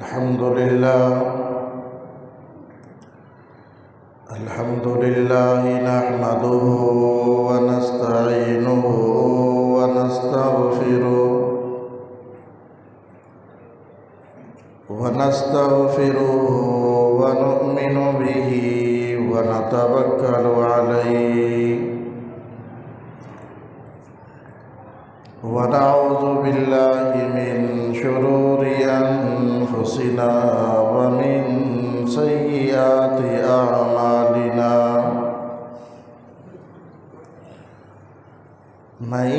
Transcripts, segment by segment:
الحمد لله نحمده ونستعينه ونستغفره ونؤمن به ونتوكل عليه ونعوذ بالله من شرور أنفسنا ومن سيئات أعمالنا من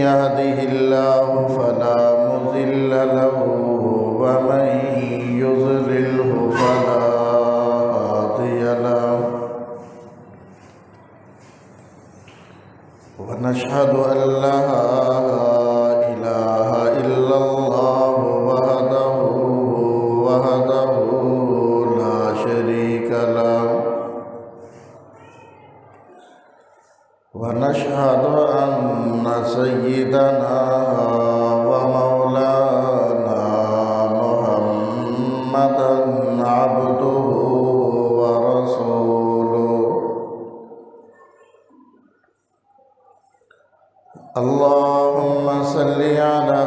يهده الله فلا مضل له ومن يضلله فلا هادي له ونشهد أن لا إله إلا الله وحده لا شريك له ونشهد أن سيدنا ومولانا محمدا عبده ورسوله اللهم صل على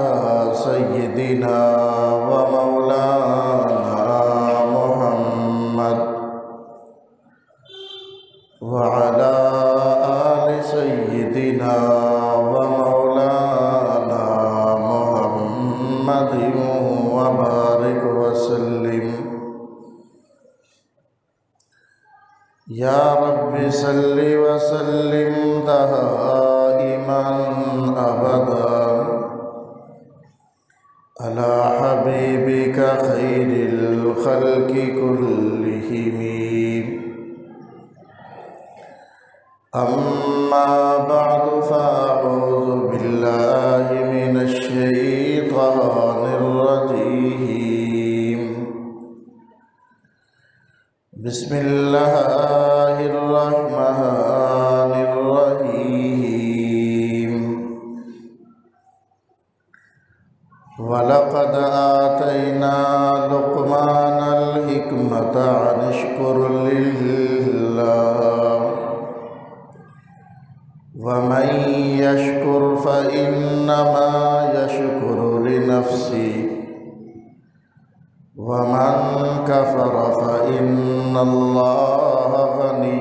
سيدنا ومولانا محمد وعلى آل سيدنا ومولانا محمد وبارك وسلم يا رب صل وسلم دائما أبدا على حبيبك خير الخلق كلهم أما بعد فأعوذ بالله من الشيطان الرجيم بسم الله الرحمن الرحيم ولقد آتينا لقمان الحكمة أن اشكر لله ومن يشكر فإنما يشكر لنفسه ومن كفر فإن الله غني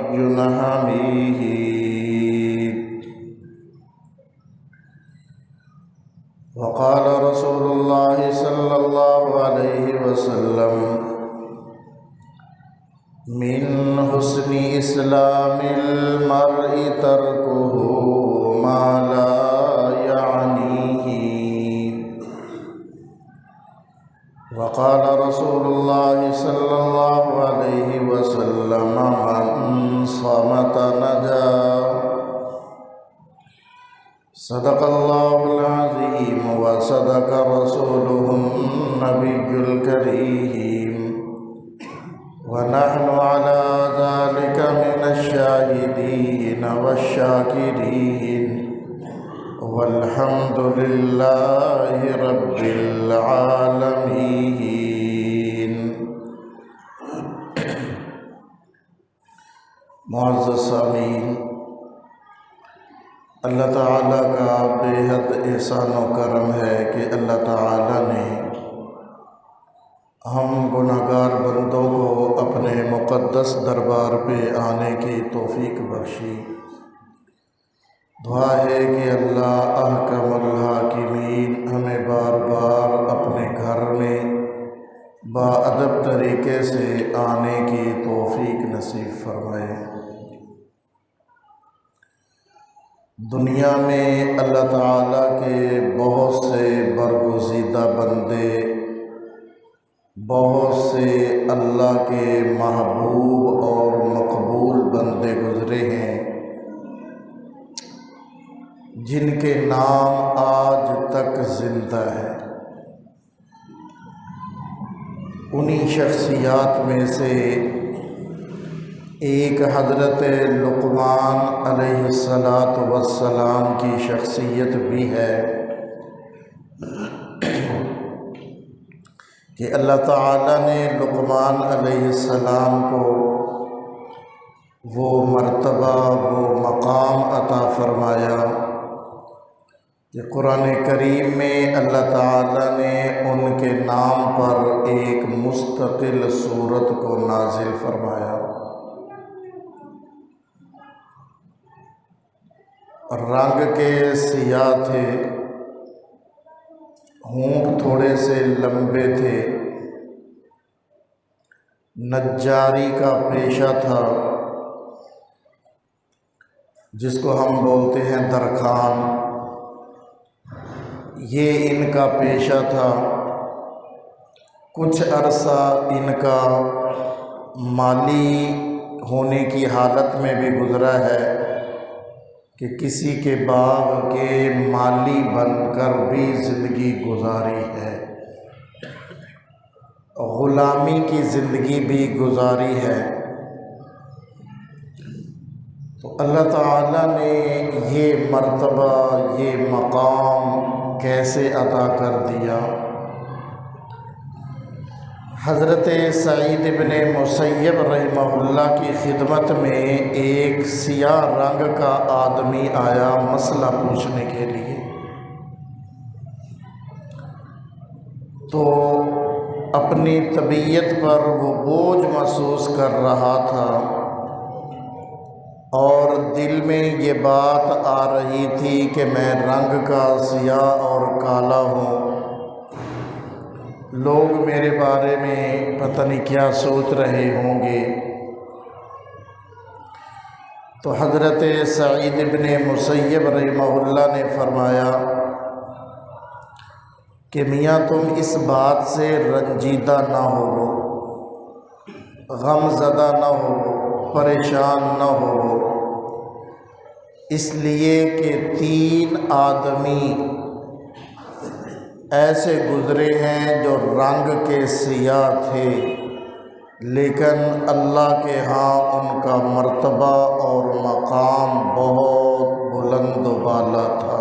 حميد وقال رسول الله صلى الله عليه وسلم من حسن إسلام المرء تركه ما لا يعنيه وقال رسول الله صلى الله عليه وسلم من صمت نجا صدق الله العظيم وصدق رسوله النبي الكريم ونحن على ذلك من الشاهدين والشاكرين والحمد لله رب العالمين معزز سامعین، اللہ تعالیٰ کا بے حد احسان و کرم ہے کہ اللہ تعالیٰ نے ہم گناہگار بندوں کو اپنے مقدس دربار پہ آنے کی توفیق بخشی۔ دعا ہے کہ اللہ احکم الحاکمین ہمیں بار بار اپنے گھر میں باادب طریقے سے آنے کی توفیق نصیب فرمائے۔ دنیا میں اللہ تعالیٰ کے بہت سے برگزیدہ بندے، بہت سے اللہ کے محبوب اور مقبول بندے گزرے ہیں جن کے نام آج تک زندہ ہے۔ انہی شخصیات میں سے ایک حضرت لقمان علیہ السلام کی شخصیت بھی ہے کہ اللہ تعالیٰ نے لقمان علیہ السلام کو وہ مرتبہ، وہ مقام عطا فرمایا کہ قرآن کریم میں اللہ تعالیٰ نے ان کے نام پر ایک مستقل سورت کو نازل فرمایا۔ رنگ کے سیاہ تھے، ہونٹ تھوڑے سے لمبے تھے، نجاری کا پیشہ تھا جس کو ہم بولتے ہیں درخان، یہ ان کا پیشہ تھا۔ کچھ عرصہ ان کا مالی ہونے کی حالت میں بھی گزرا ہے کہ کسی کے باغ کے مالی بن کر بھی زندگی گزاری ہے، غلامی کی زندگی بھی گزاری ہے۔ تو اللہ تعالیٰ نے یہ مرتبہ، یہ مقام کیسے عطا کر دیا؟ حضرت سعید بن مسیب رحمہ اللہ کی خدمت میں ایک سیاہ رنگ کا آدمی آیا مسئلہ پوچھنے کے لیے، تو اپنی طبیعت پر وہ بوجھ محسوس کر رہا تھا اور دل میں یہ بات آ رہی تھی کہ میں رنگ کا سیاہ اور کالا ہوں، لوگ میرے بارے میں پتہ نہیں کیا سوچ رہے ہوں گے۔ تو حضرت سعید بن مسیب رحمہ اللہ نے فرمایا کہ میاں تم اس بات سے رنجیدہ نہ ہو، غم زدہ نہ ہو، پریشان نہ ہو، اس لیے کہ 3 آدمی ایسے گزرے ہیں جو رنگ کے سیاہ تھے، لیکن اللہ کے ہاں ان کا مرتبہ اور مقام بہت بلند و بالا تھا۔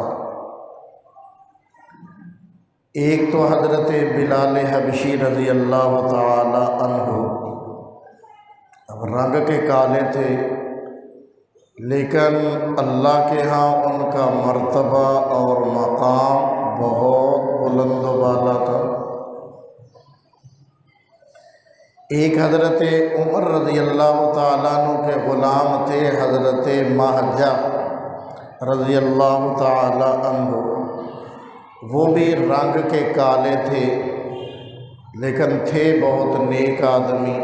ایک تو حضرت بلال حبشی رضی اللہ تعالی عنہ، اب رنگ کے کالے تھے لیکن اللہ کے ہاں ان کا مرتبہ اور مقام بہت بلند و بالا تھا۔ ایک حضرت عمر رضی اللہ تعالیٰ عنہ کے غلام تھے حضرت مہجہ رضی اللہ تعالیٰ عنہ، وہ بھی رنگ کے کالے تھے لیکن تھے بہت نیک آدمی۔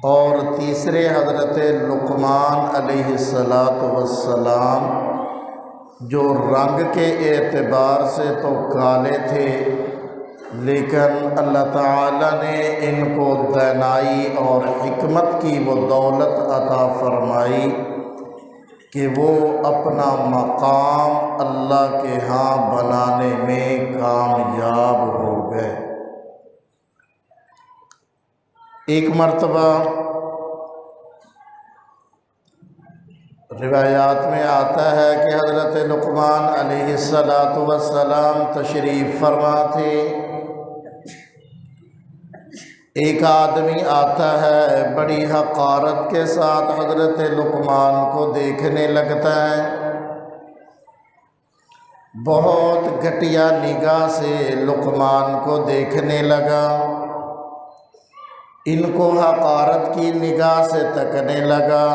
اور تیسرے حضرت لقمان علیہ السلام، جو رنگ کے اعتبار سے تو کالے تھے لیکن اللہ تعالیٰ نے ان کو دانائی اور حکمت کی وہ دولت عطا فرمائی کہ وہ اپنا مقام اللہ کے ہاں بنانے میں کامیاب ہو گئے۔ ایک مرتبہ روایات میں آتا ہے کہ حضرت لقمان علیہ السلام تشریف فرما تھے، ایک آدمی آتا ہے بڑی حقارت کے ساتھ حضرت لقمان کو دیکھنے لگتا ہے، بہت گھٹیا نگاہ سے لقمان کو دیکھنے لگا، ان کو حقارت کی نگاہ سے تکنے لگا۔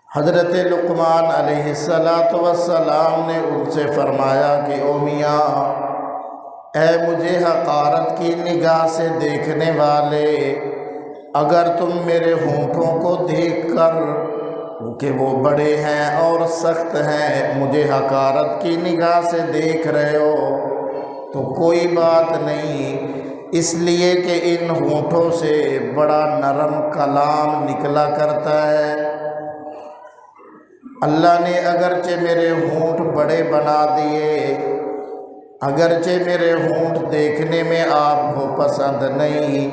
حضرت لقمان علیہ السلام نے ان سے فرمایا کہ او میاں، اے مجھے حقارت کی نگاہ سے دیکھنے والے، اگر تم میرے ہونٹوں کو دیکھ کر کہ وہ بڑے ہیں اور سخت ہیں مجھے حقارت کی نگاہ سے دیکھ رہے ہو تو کوئی بات نہیں، اس لیے کہ ان ہونٹوں سے بڑا نرم کلام نکلا کرتا ہے۔ اللہ نے اگرچہ میرے ہونٹ بڑے بنا دیے، اگرچہ میرے ہونٹ دیکھنے میں آپ کو پسند نہیں،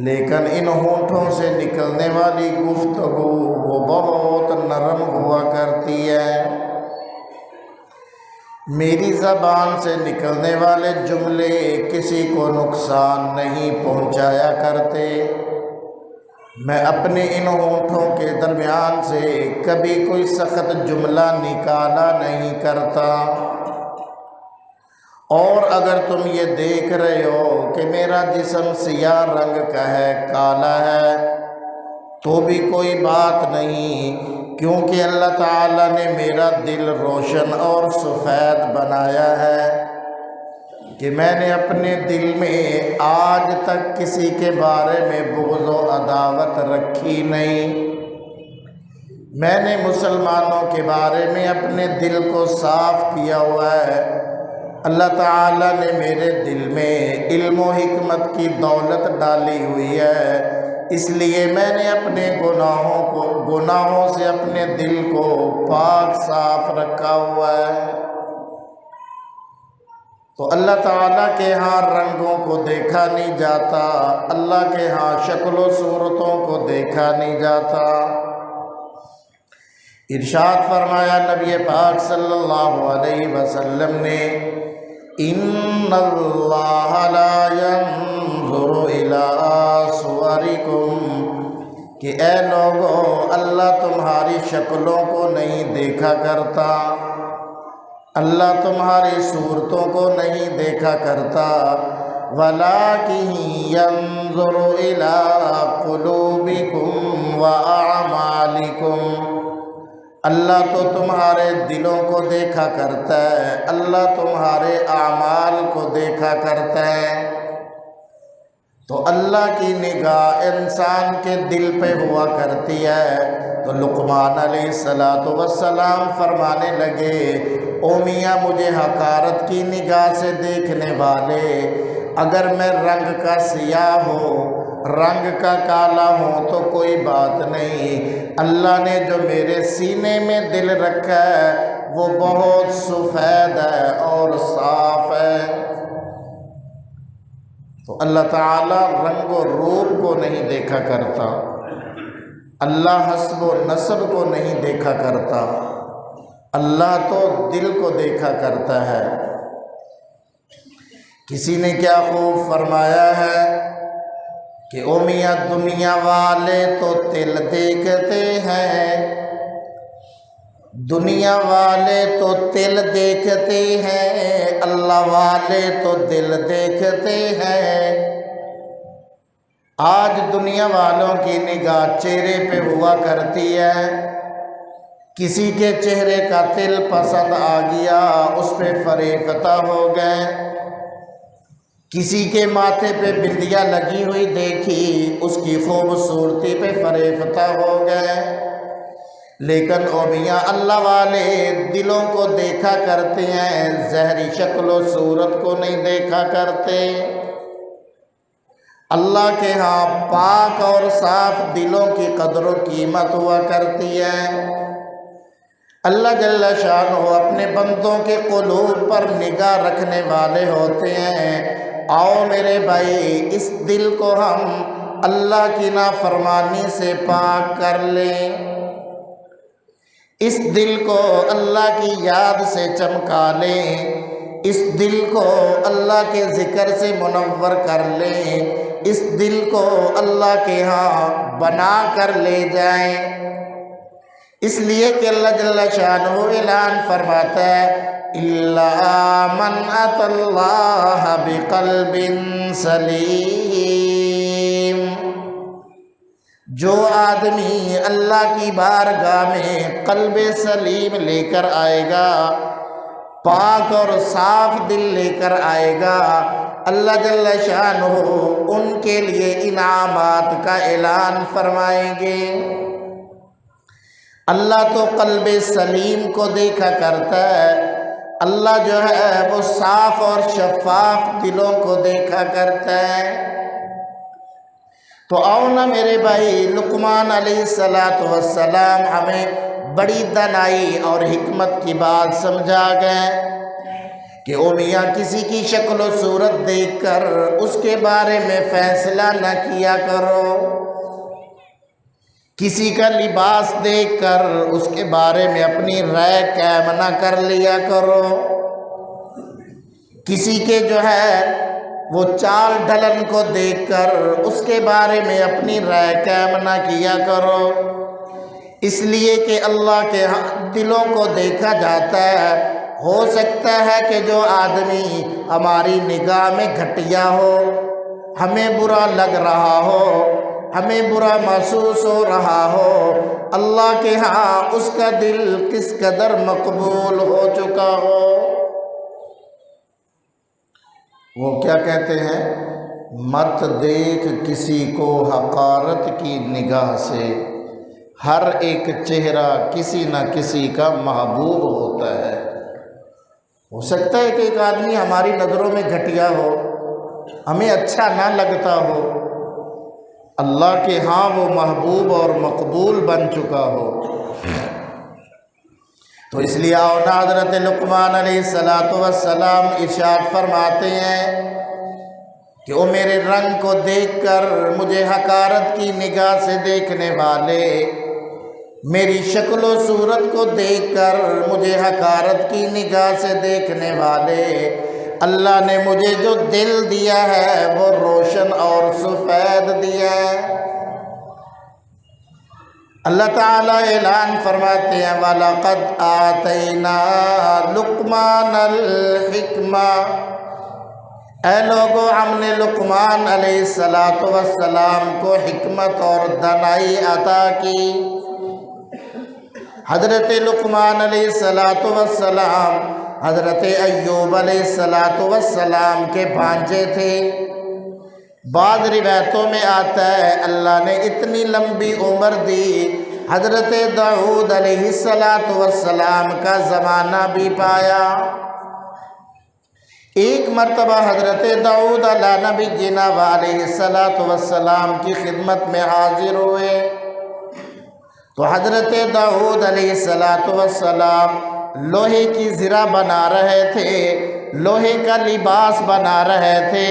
لیکن ان ہونٹوں سے نکلنے والی گفتگو وہ بہت نرم ہوا کرتی ہے۔ میری زبان سے نکلنے والے جملے کسی کو نقصان نہیں پہنچایا کرتے، میں اپنے ان ہونٹوں کے درمیان سے کبھی کوئی سخت جملہ نکالا نہیں کرتا۔ اور اگر تم یہ دیکھ رہے ہو کہ میرا جسم سیاہ رنگ کا ہے، کالا ہے، تو بھی کوئی بات نہیں، کیونکہ اللہ تعالیٰ نے میرا دل روشن اور سفید بنایا ہے کہ میں نے اپنے دل میں آج تک کسی کے بارے میں بغض و عداوت رکھی نہیں۔ میں نے مسلمانوں کے بارے میں اپنے دل کو صاف کیا ہوا ہے۔ اللہ تعالیٰ نے میرے دل میں علم و حکمت کی دولت ڈالی ہوئی ہے، اس لیے میں نے اپنے گناہوں سے اپنے دل کو پاک صاف رکھا ہوا ہے۔ تو اللہ تعالیٰ کے ہاں رنگوں کو دیکھا نہیں جاتا، اللہ کے ہاں شکل و صورتوں کو دیکھا نہیں جاتا۔ ارشاد فرمایا نبی پاک صلی اللہ علیہ وسلم نے، ان اللہ لا ينظر الى صورکم، کہ اے لوگو اللہ تمہاری شکلوں کو نہیں دیکھا کرتا، اللہ تمہاری صورتوں کو نہیں دیکھا کرتا، وَلَٰكِن يَنظُرُ إِلَىٰ قُلُوبِكُمْ وَأَعْمَالِكُمْ، اللہ تو تمہارے دلوں کو دیکھا کرتا ہے، اللہ تمہارے اعمال کو دیکھا کرتا ہے۔ تو اللہ کی نگاہ انسان کے دل پہ ہوا کرتی ہے۔ تو لقمان علیہ السلام فرمانے لگے، او میاں مجھے حقارت کی نگاہ سے دیکھنے والے، اگر میں رنگ کا سیاہ ہوں، رنگ کا کالا ہوں تو کوئی بات نہیں، اللہ نے جو میرے سینے میں دل رکھا ہے وہ بہت سفید ہے اور صاف ہے۔ تو اللہ تعالیٰ رنگ و روپ کو نہیں دیکھا کرتا، اللہ حسب و نسب کو نہیں دیکھا کرتا، اللہ تو دل کو دیکھا کرتا ہے۔ کسی نے کیا خوب فرمایا ہے کہ او میاں دنیا والے تو دل دیکھتے ہیں، دنیا والے تو دل دیکھتے ہیں، اللہ والے تو دل دیکھتے ہیں۔ آج دنیا والوں کی نگاہ چہرے پہ ہوا کرتی ہے، کسی کے چہرے کا دل پسند آ گیا اس پہ فریفتہ ہو گئے، کسی کے ماتھے پہ بندیاں لگی ہوئی دیکھی اس کی خوبصورتی پہ فریفتہ ہو گئے۔ لیکن او میاں اللہ والے دلوں کو دیکھا کرتے ہیں، ظاہری شکل و صورت کو نہیں دیکھا کرتے۔ اللہ کے ہاں پاک اور صاف دلوں کی قدر و قیمت ہوا کرتی ہے۔ اللہ جل شانہ اپنے بندوں کے قلوب پر نگاہ رکھنے والے ہوتے ہیں۔ آؤ میرے بھائی اس دل کو ہم اللہ کی نافرمانی سے پاک کر لیں، اس دل کو اللہ کی یاد سے چمکا لیں، اس دل کو اللہ کے ذکر سے منور کر لیں، اس دل کو اللہ کے ہاں بنا کر لے جائیں۔ اس لیے کہ اللہ جل شانہ اعلان فرماتا ہے، إِلَّا مَنْ أَتَى اللَّهَ بِقَلْبٍ سَلِيمٍ، جو آدمی اللہ کی بارگاہ میں قلب سلیم لے کر آئے گا، پاک اور صاف دل لے کر آئے گا، اللہ جل شانہ ان کے لیے انعامات کا اعلان فرمائیں گے۔ اللہ تو قلب سلیم کو دیکھا کرتا ہے، اللہ جو ہے وہ صاف اور شفاف دلوں کو دیکھا کرتا ہے۔ تو آؤ نا میرے بھائی، لقمان علیہ السلام ہمیں بڑی دانائی اور حکمت کی بات سمجھا گئے کہ او میاں کسی کی شکل و صورت دیکھ کر اس کے بارے میں فیصلہ نہ کیا کرو، کسی کا لباس دیکھ کر اس کے بارے میں اپنی رائے قائم نہ کر لیا کرو، کسی کے جو ہے وہ چال ڈھلن کو دیکھ کر اس کے بارے میں اپنی رائے قائم نہ کیا کرو، اس لیے کہ اللہ کے دلوں کو دیکھا جاتا ہے۔ ہو سکتا ہے کہ جو آدمی ہماری نگاہ میں گھٹیا ہو، ہمیں برا لگ رہا ہو، ہمیں برا محسوس ہو رہا ہو، اللہ کے ہاں اس کا دل کس قدر مقبول ہو چکا ہو۔ وہ کیا کہتے ہیں؟ مت دیکھ کسی کو حقارت کی نگاہ سے، ہر ایک چہرہ کسی نہ کسی کا محبوب ہوتا ہے۔ ہو سکتا ہے کہ ایک آدمی ہماری نظروں میں گھٹیا ہو، ہمیں اچھا نہ لگتا ہو، اللہ کے ہاں وہ محبوب اور مقبول بن چکا ہو۔ تو اس لیے حضرت لقمان علیہ السلام ارشاد فرماتے ہیں کہ وہ میرے رنگ کو دیکھ کر مجھے حقارت کی نگاہ سے دیکھنے والے، میری شکل و صورت کو دیکھ کر مجھے حقارت کی نگاہ سے دیکھنے والے، اللہ نے مجھے جو دل دیا ہے وہ روشن اور سفید دیا ہے۔ اللہ تعالیٰ اعلان فرماتے ہیں وَلَقَدْ آتَيْنَا لُقْمَانَ الْحِكْمَةَ، اے لوگو ہم نے لقمان علیہ السلام کو حکمت اور دانائی عطا کی۔ حضرت لقمان علیہ السلام حضرت ایوب علیہ السلام کے بھانجے تھے۔ بعض روایتوں میں آتا ہے اللہ نے اتنی لمبی عمر دی، حضرت داؤد علیہ السلام کا زمانہ بھی پایا۔ ایک مرتبہ حضرت داؤد علیہ نبینا علیہ السلام کی خدمت میں حاضر ہوئے تو حضرت داؤد علیہ السلام لوہے کی زرہ بنا رہے تھے، لوہے کا لباس بنا رہے تھے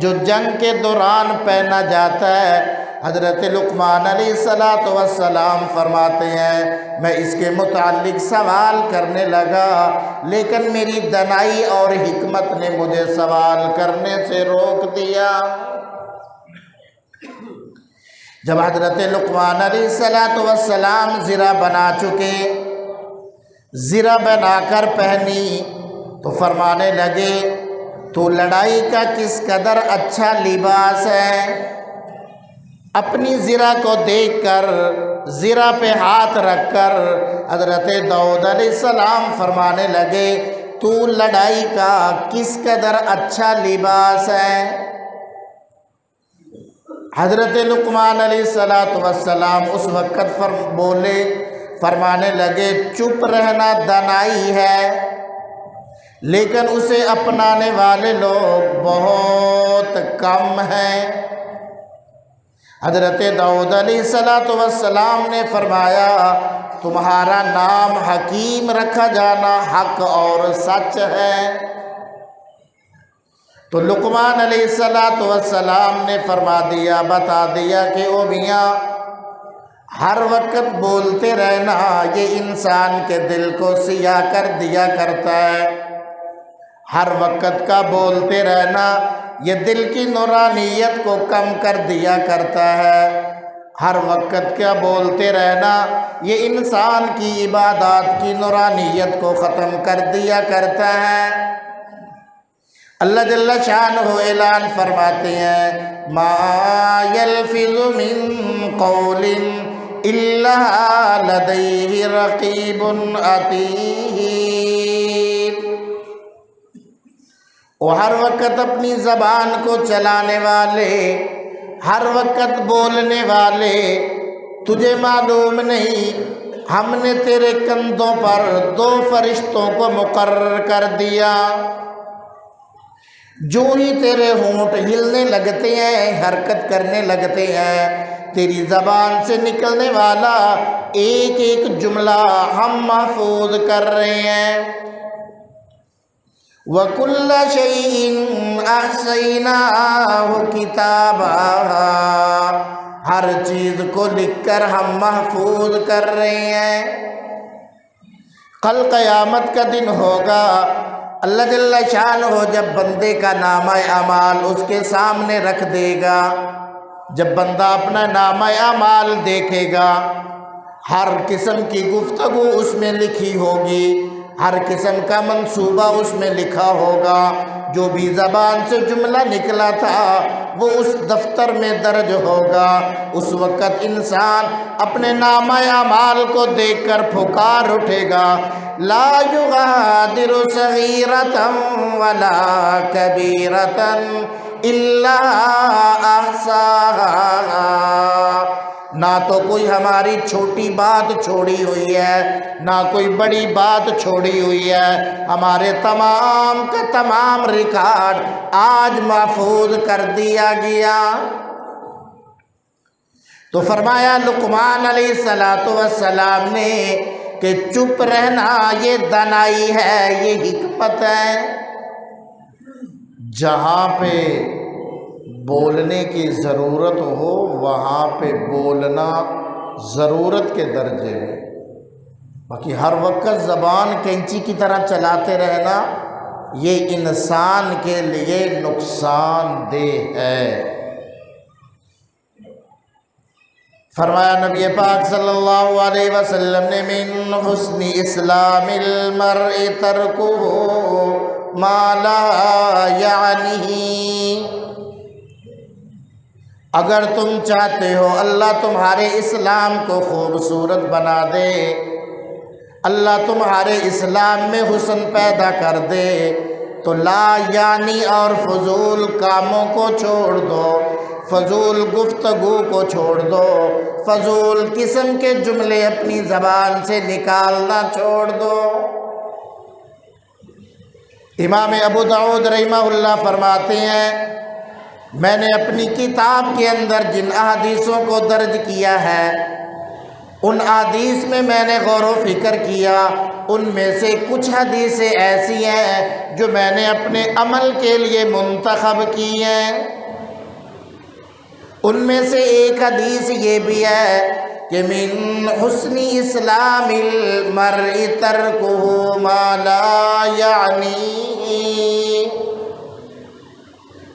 جو جنگ کے دوران پہنا جاتا ہے۔ حضرت لقمان علیہ السلام فرماتے ہیں میں اس کے متعلق سوال کرنے لگا، لیکن میری دانائی اور حکمت نے مجھے سوال کرنے سے روک دیا۔ جب حضرت لقمان علیہ السلام زرہ بنا چکے، زرہ بنا کر پہنی تو فرمانے لگے تو لڑائی کا کس قدر اچھا لباس ہے۔ اپنی زرہ کو دیکھ کر زرہ پہ ہاتھ رکھ کر حضرت داؤد علیہ السلام فرمانے لگے تو لڑائی کا کس قدر اچھا لباس ہے۔ حضرت لقمان علیہ السلام اس وقت بولے، فرمانے لگے چپ رہنا دانائی ہے، لیکن اسے اپنانے والے لوگ بہت کم ہیں۔ حضرت داؤد علیہ السلام نے فرمایا تمہارا نام حکیم رکھا جانا حق اور سچ ہے۔ تو لقمان علیہ السلام نے فرما دیا، بتا دیا کہ او میاں ہر وقت بولتے رہنا یہ انسان کے دل کو سیاہ کر دیا کرتا ہے، ہر وقت کا بولتے رہنا یہ دل کی نورانیت کو کم کر دیا کرتا ہے، ہر وقت کا بولتے رہنا یہ انسان کی عبادات کی نورانیت کو ختم کر دیا کرتا ہے۔ اللہ جل شانہ اعلان فرماتے ہیں ما یلفظ من قول الا لدیہ رقیب عتید، وہ ہر وقت اپنی زبان کو چلانے والے، ہر وقت بولنے والے، تجھے معلوم نہیں ہم نے تیرے کندھوں پر 2 فرشتوں کو مقرر کر دیا، جو ہی تیرے ہونٹ ہلنے لگتے ہیں، حرکت کرنے لگتے ہیں، تیری زبان سے نکلنے والا ایک ایک جملہ ہم محفوظ کر رہے ہیں۔ وَكُلَّ شَيْءٍ أَحْصَيْنَاهُ كِتَابًا، ہر چیز کو لکھ کر ہم محفوظ کر رہے ہیں۔ کل قیامت کا دن ہوگا، اللہ جل شانہ جب بندے کا نامہ اعمال اس کے سامنے رکھ دے گا، جب بندہ اپنا نامہ اعمال دیکھے گا، ہر قسم کی گفتگو اس میں لکھی ہوگی، ہر قسم کا منصوبہ اس میں لکھا ہوگا، جو بھی زبان سے جملہ نکلا تھا وہ اس دفتر میں درج ہوگا۔ اس وقت انسان اپنے نامہ اعمال کو دیکھ کر پکار اٹھے گا، لا یغادر صغیرۃ ولا کبیرۃ الا احصاها، نہ تو کوئی ہماری چھوٹی بات چھوڑی ہوئی ہے، نہ کوئی بڑی بات چھوڑی ہوئی ہے، ہمارے تمام کا تمام ریکارڈ آج محفوظ کر دیا گیا۔ تو فرمایا لقمان علیہ السلام نے کہ چپ رہنا یہ دانائی ہے، یہ حکمت ہے۔ جہاں پہ بولنے کی ضرورت ہو وہاں پہ بولنا ضرورت کے درجے میں، باقی ہر وقت زبان کینچی کی طرح چلاتے رہنا یہ انسان کے لیے نقصان دہ ہے۔ فرمایا نبی پاک صلی اللہ علیہ وسلم نے من حسن اسلام المرء ترکہ ما لا یعنیہ، اگر تم چاہتے ہو اللہ تمہارے اسلام کو خوبصورت بنا دے، اللہ تمہارے اسلام میں حسن پیدا کر دے، تو لا یعنی اور فضول کاموں کو چھوڑ دو، فضول گفتگو کو چھوڑ دو، فضول قسم کے جملے اپنی زبان سے نکالنا چھوڑ دو۔ امام ابو داؤد رحمہ اللہ فرماتے ہیں میں نے اپنی کتاب کے اندر جن احادیثوں کو درج کیا ہے ان احادیث میں میں نے غور و فکر کیا، ان میں سے کچھ حدیثیں ایسی ہیں جو میں نے اپنے عمل کے لیے منتخب کی ہیں۔ ان میں سے ایک حدیث یہ بھی ہے کہ من حسن اسلام المرء ترکہ ما لا یعنی،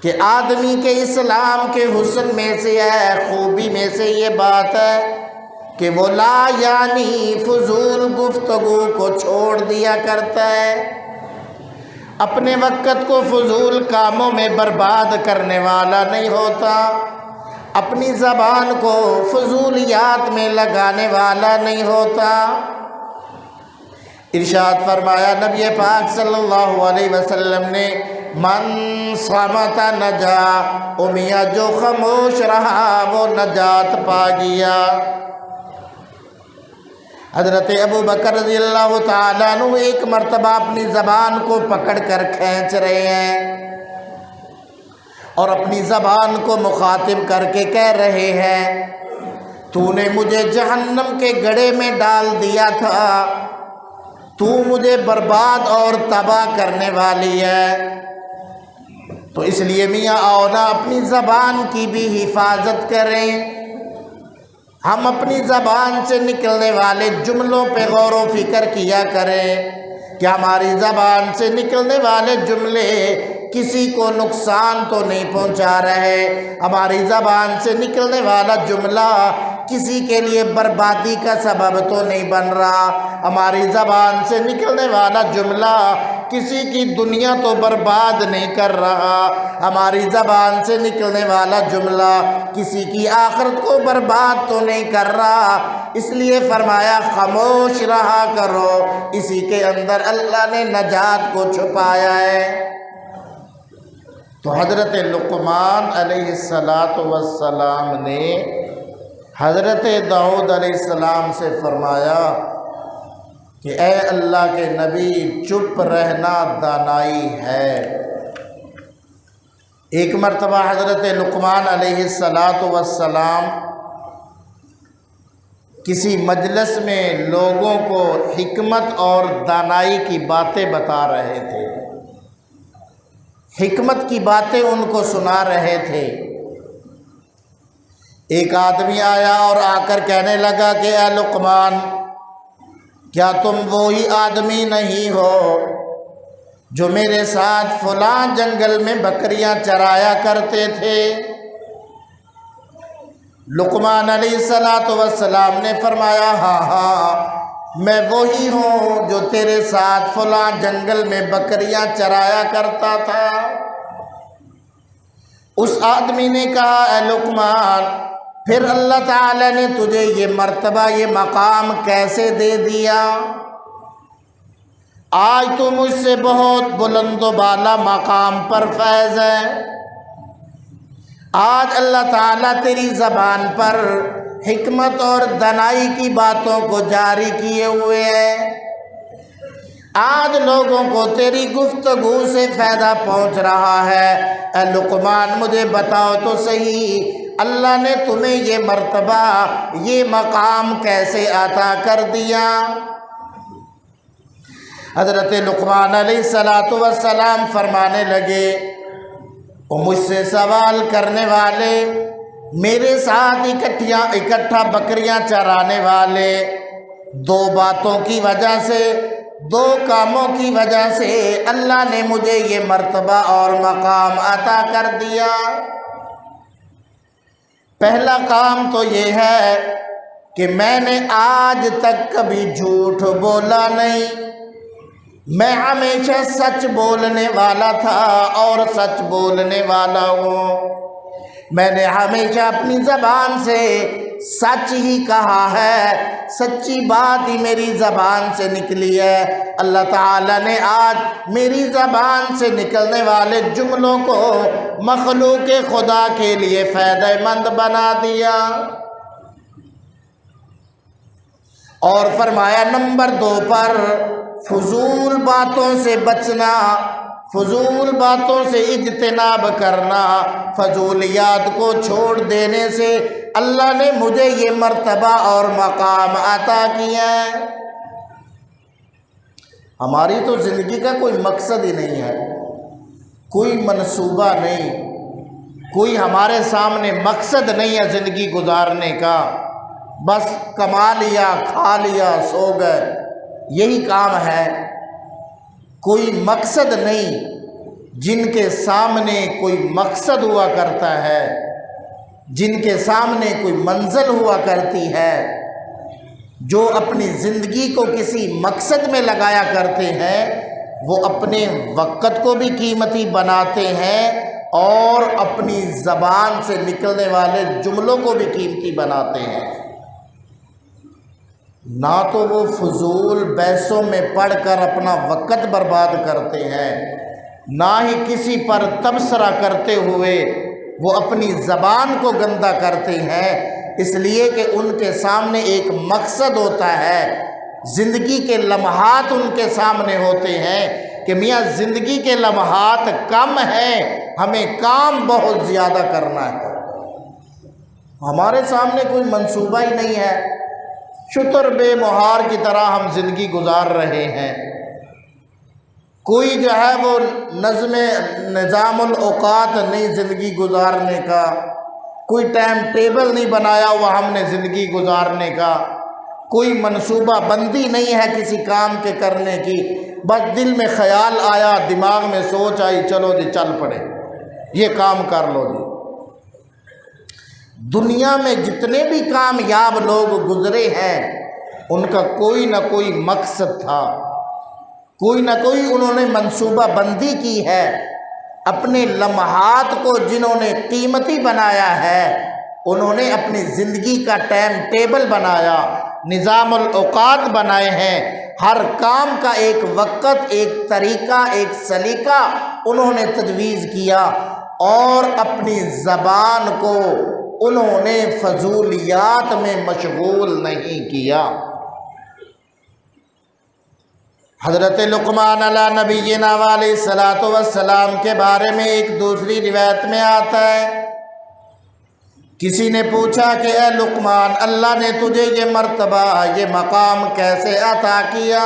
کہ آدمی کے اسلام کے حسن میں سے ہے، خوبی میں سے یہ بات ہے کہ وہ لا یعنی فضول گفتگو کو چھوڑ دیا کرتا ہے، اپنے وقت کو فضول کاموں میں برباد کرنے والا نہیں ہوتا، اپنی زبان کو فضولیات میں لگانے والا نہیں ہوتا۔ ارشاد فرمایا نبی پاک صلی اللہ علیہ وسلم نے من صمت نجا، میاں جو خاموش رہا وہ نجات پا گیا۔ حضرت ابو بکر رضی اللہ تعالیٰ عنہ ایک مرتبہ اپنی زبان کو پکڑ کر کھینچ رہے ہیں اور اپنی زبان کو مخاطب کر کے کہہ رہے ہیں تو نے مجھے جہنم کے گڑھے میں ڈال دیا تھا، تو مجھے برباد اور تباہ کرنے والی ہے۔ تو اس لیے میاں آؤ نا اپنی زبان کی بھی حفاظت کریں، ہم اپنی زبان سے نکلنے والے جملوں پہ غور و فکر کیا کریں کہ ہماری زبان سے نکلنے والے جملے کسی کو نقصان تو نہیں پہنچا رہے، ہماری زبان سے نکلنے والا جملہ کسی کے لیے بربادی کا سبب تو نہیں بن رہا، ہماری زبان سے نکلنے والا جملہ کسی کی دنیا تو برباد نہیں کر رہا، ہماری زبان سے نکلنے والا جملہ کسی کی آخرت کو برباد تو نہیں کر رہا، اس لیے فرمایا خاموش رہا کرو، اسی کے اندر اللہ نے نجات کو چھپایا ہے۔ تو حضرت لقمان علیہ السلام نے حضرت داؤد علیہ السلام سے فرمایا کہ اے اللہ کے نبی چپ رہنا دانائی ہے۔ ایک مرتبہ حضرت لقمان علیہ السلام کسی مجلس میں لوگوں کو حکمت اور دانائی کی باتیں بتا رہے تھے، حکمت کی باتیں ان کو سنا رہے تھے۔ ایک آدمی آیا اور آ کر کہنے لگا کہ اے لقمان، کیا تم وہی آدمی نہیں ہو جو میرے ساتھ فلاں جنگل میں بکریاں چرایا کرتے تھے۔ لقمان علیہ السلام نے فرمایا ہاں ہاں میں وہی ہوں جو تیرے ساتھ فلاں جنگل میں بکریاں چرایا کرتا تھا۔ اس آدمی نے کہا اے لقمان پھر اللہ تعالی نے تجھے یہ مرتبہ یہ مقام کیسے دے دیا؟ آج تو مجھ سے بہت بلند و بالا مقام پر فیض ہے۔ آج اللہ تعالیٰ تیری زبان پر حکمت اور دانائی کی باتوں کو جاری کیے ہوئے ہیں۔ آج لوگوں کو تیری گفتگو سے فائدہ پہنچ رہا ہے۔ اے لقمان مجھے بتاؤ تو صحیح اللہ نے تمہیں یہ مرتبہ یہ مقام کیسے عطا کر دیا؟ حضرت لقمان علیہ السلام فرمانے لگے مجھ سے سوال کرنے والے میرے ساتھ اکٹھا بکریاں چرانے والے دو باتوں کی وجہ سے دو کاموں کی وجہ سے اللہ نے مجھے یہ مرتبہ اور مقام عطا کر دیا۔ پہلا کام تو یہ ہے کہ میں نے آج تک کبھی جھوٹ بولا نہیں، میں ہمیشہ سچ بولنے والا تھا اور سچ بولنے والا ہوں۔ میں نے ہمیشہ اپنی زبان سے سچ ہی کہا ہے، سچی بات ہی میری زبان سے نکلی ہے۔ اللہ تعالیٰ نے آج میری زبان سے نکلنے والے جملوں کو مخلوق خدا کے لیے فائدہ مند بنا دیا۔ اور فرمایا نمبر 2 پر فضول باتوں سے بچنا، فضول باتوں سے اجتناب کرنا، فضولیات کو چھوڑ دینے سے اللہ نے مجھے یہ مرتبہ اور مقام عطا کیا ہے۔ ہماری تو زندگی کا کوئی مقصد ہی نہیں ہے، کوئی منصوبہ نہیں، کوئی ہمارے سامنے مقصد نہیں ہے زندگی گزارنے کا، بس کما لیا کھا لیا سو گئے، یہی کام ہے۔ کوئی مقصد نہیں۔ جن کے سامنے کوئی مقصد ہوا کرتا ہے، جن کے سامنے کوئی منزل ہوا کرتی ہے، جو اپنی زندگی کو کسی مقصد میں لگایا کرتے ہیں، وہ اپنے وقت کو بھی قیمتی بناتے ہیں اور اپنی زبان سے نکلنے والے جملوں کو بھی قیمتی بناتے ہیں۔ نہ تو وہ فضول بحثوں میں پڑھ کر اپنا وقت برباد کرتے ہیں، نہ ہی کسی پر تبصرہ کرتے ہوئے وہ اپنی زبان کو گندا کرتے ہیں، اس لیے کہ ان کے سامنے ایک مقصد ہوتا ہے، زندگی کے لمحات ان کے سامنے ہوتے ہیں کہ میاں زندگی کے لمحات کم ہیں، ہمیں کام بہت زیادہ کرنا ہے۔ ہمارے سامنے کوئی منصوبہ ہی نہیں ہے، شتر بے مہار کی طرح ہم زندگی گزار رہے ہیں۔ کوئی جو ہے وہ نظام الاوقات نہیں زندگی گزارنے کا، کوئی ٹائم ٹیبل نہیں بنایا ہوا ہم نے زندگی گزارنے کا، کوئی منصوبہ بندی نہیں ہے کسی کام کے کرنے کی، بس دل میں خیال آیا، دماغ میں سوچ آئی، چلو جی چل پڑے یہ کام کر لو جی۔ دنیا میں جتنے بھی کامیاب لوگ گزرے ہیں ان کا کوئی نہ کوئی مقصد تھا، کوئی نہ کوئی انہوں نے منصوبہ بندی کی ہے، اپنے لمحات کو جنہوں نے قیمتی بنایا ہے انہوں نے اپنی زندگی کا ٹائم ٹیبل بنایا، نظام الاوقات بنائے ہیں، ہر کام کا ایک وقت، ایک طریقہ، ایک سلیقہ انہوں نے تجویز کیا، اور اپنی زبان کو انہوں نے فضولیات میں مشغول نہیں کیا۔ حضرت لقمان علیہ نبینا علیہ الصلوۃ والسلام کے بارے میں ایک دوسری روایت میں آتا ہے، کسی نے پوچھا کہ اے لقمان اللہ نے تجھے یہ مرتبہ یہ مقام کیسے عطا کیا؟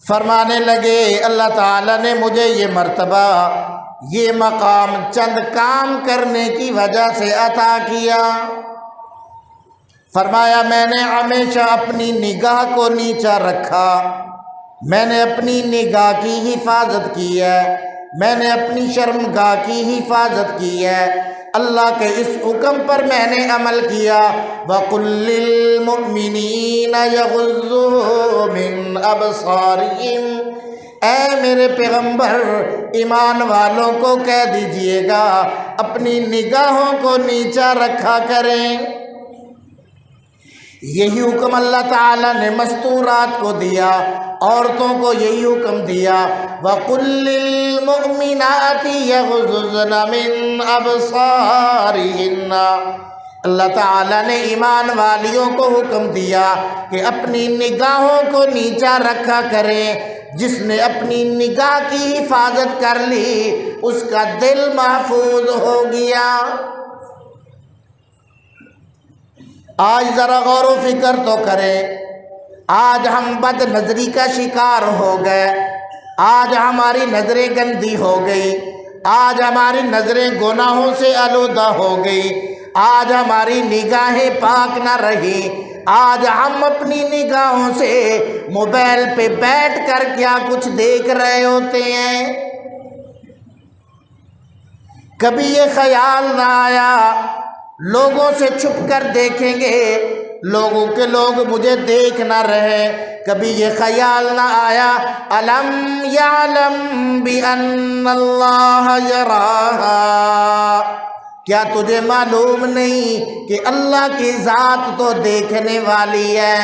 فرمانے لگے اللہ تعالیٰ نے مجھے یہ مرتبہ یہ مقام چند کام کرنے کی وجہ سے عطا کیا۔ فرمایا میں نے ہمیشہ اپنی نگاہ کو نیچا رکھا، میں نے اپنی نگاہ کی حفاظت کی ہے، میں نے اپنی شرمگاہ کی حفاظت کی ہے، اللہ کے اس حکم پر میں نے عمل کیا۔ وَقُلْ لِلْمُؤْمِنِينَ يَغُضُّوا مِنْ أَبْصَارِهِمْ، اے میرے پیغمبر ایمان والوں کو کہہ دیجئے گا اپنی نگاہوں کو نیچا رکھا کریں۔ یہی حکم اللہ تعالیٰ نے مستورات کو دیا، عورتوں کو یہی حکم دیا۔ وَقُلْ لِلْمُؤْمِنَاتِ يَغْضُضْنَ مِنْ أَبْصَارِهِنَّ، اللہ تعالیٰ نے ایمان والیوں کو حکم دیا کہ اپنی نگاہوں کو نیچا رکھا کریں۔ جس نے اپنی نگاہ کی حفاظت کر لی اس کا دل محفوظ ہو گیا۔ آج ذرا غور و فکر تو کریں، آج ہم بد نظری کا شکار ہو گئے، آج ہماری نظریں گندی ہو گئی، آج ہماری نظریں گناہوں سے آلودہ ہو گئی، آج ہماری نگاہیں پاک نہ رہی۔ آج ہم اپنی نگاہوں سے موبائل پہ بیٹھ کر کیا کچھ دیکھ رہے ہوتے ہیں۔ کبھی یہ خیال نہ آیا لوگوں سے چھپ کر دیکھیں گے، لوگوں کے لوگ مجھے دیکھ نہ رہے۔ کبھی یہ خیال نہ آیا الم یعلم بان اللہ یراہا، کیا تجھے معلوم نہیں کہ اللہ کی ذات تو دیکھنے والی ہے۔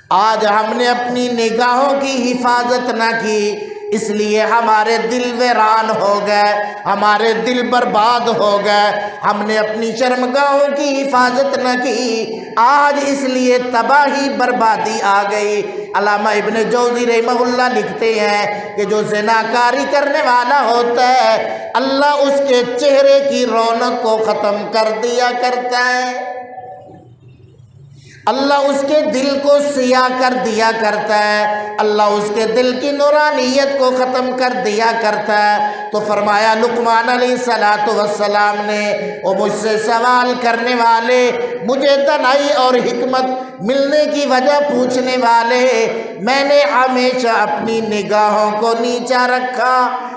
آج ہم نے اپنی نگاہوں کی حفاظت نہ کی، اس لیے ہمارے دل ویران ہو گئے، ہمارے دل برباد ہو گئے۔ ہم نے اپنی شرمگاہوں کی حفاظت نہ کی، آج اس لیے تباہی بربادی آ گئی۔ علامہ ابن جوزی رحمہ اللہ لکھتے ہیں کہ جو زناکاری کرنے والا ہوتا ہے اللہ اس کے چہرے کی رونق کو ختم کر دیا کرتا ہے، اللہ اس کے دل کو سیاہ کر دیا کرتا ہے، اللہ اس کے دل کی نورانیت کو ختم کر دیا کرتا ہے۔ تو فرمایا لقمان علیہ السلام نے، وہ مجھ سے سوال کرنے والے، مجھے دانائی اور حکمت ملنے کی وجہ پوچھنے والے، میں نے ہمیشہ اپنی نگاہوں کو نیچا رکھا،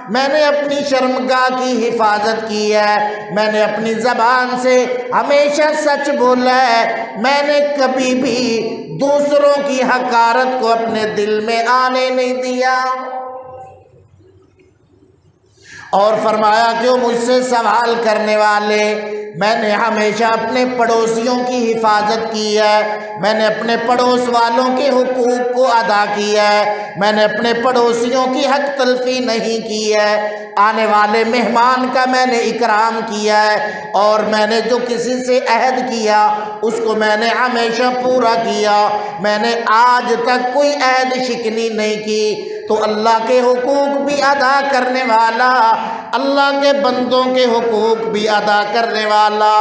میں نے اپنی شرمگاہ کی حفاظت کی ہے، میں نے اپنی زبان سے ہمیشہ سچ بولا ہے، میں نے کبھی بھی دوسروں کی حقارت کو اپنے دل میں آنے نہیں دیا۔ اور فرمایا کہ وہ مجھ سے سوال کرنے والے، میں نے ہمیشہ اپنے پڑوسیوں کی حفاظت کی ہے، میں نے اپنے پڑوس والوں کے حقوق کو ادا کیا ہے، میں نے اپنے پڑوسیوں کی حق تلفی نہیں کی ہے، آنے والے مہمان کا میں نے اکرام کیا ہے، اور میں نے جو کسی سے عہد کیا اس کو میں نے ہمیشہ پورا کیا، میں نے آج تک کوئی عہد شکنی نہیں کی۔ تو اللہ کے حقوق بھی ادا کرنے والا، اللہ کے بندوں کے حقوق بھی ادا کرنے والا،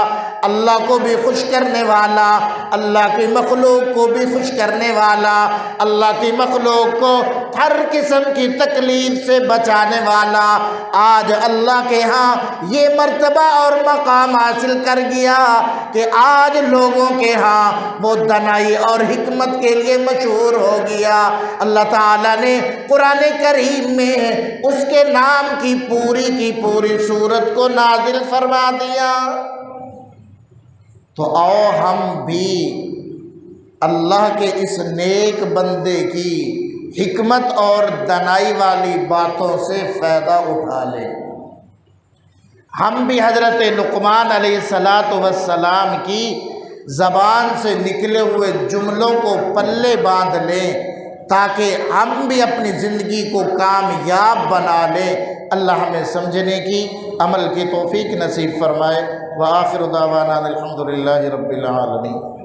اللہ کو بھی خوش کرنے والا، اللہ کی مخلوق کو بھی خوش کرنے والا، اللہ کی مخلوق کو ہر قسم کی تکلیف سے بچانے والا، آج اللہ کے ہاں یہ مرتبہ اور مقام حاصل کر گیا کہ آج لوگوں کے ہاں وہ دانائی اور حکمت کے لیے مشہور ہو گیا۔ اللہ تعالیٰ نے قرآن کریم میں اس کے نام کی پوری سورت کو نازل فرما دیا۔ تو آؤ ہم بھی اللہ کے اس نیک بندے کی حکمت اور دانائی والی باتوں سے فائدہ اٹھا لیں۔ ہم بھی حضرت لقمان علیہ السلام کی زبان سے نکلے ہوئے جملوں کو پلے باندھ لیں تاکہ ہم بھی اپنی زندگی کو کامیاب بنا لیں۔ اللہ ہمیں سمجھنے کی، عمل کی توفیق نصیب فرمائے۔ وآخر دعوانا الحمدللہ رب العالمین۔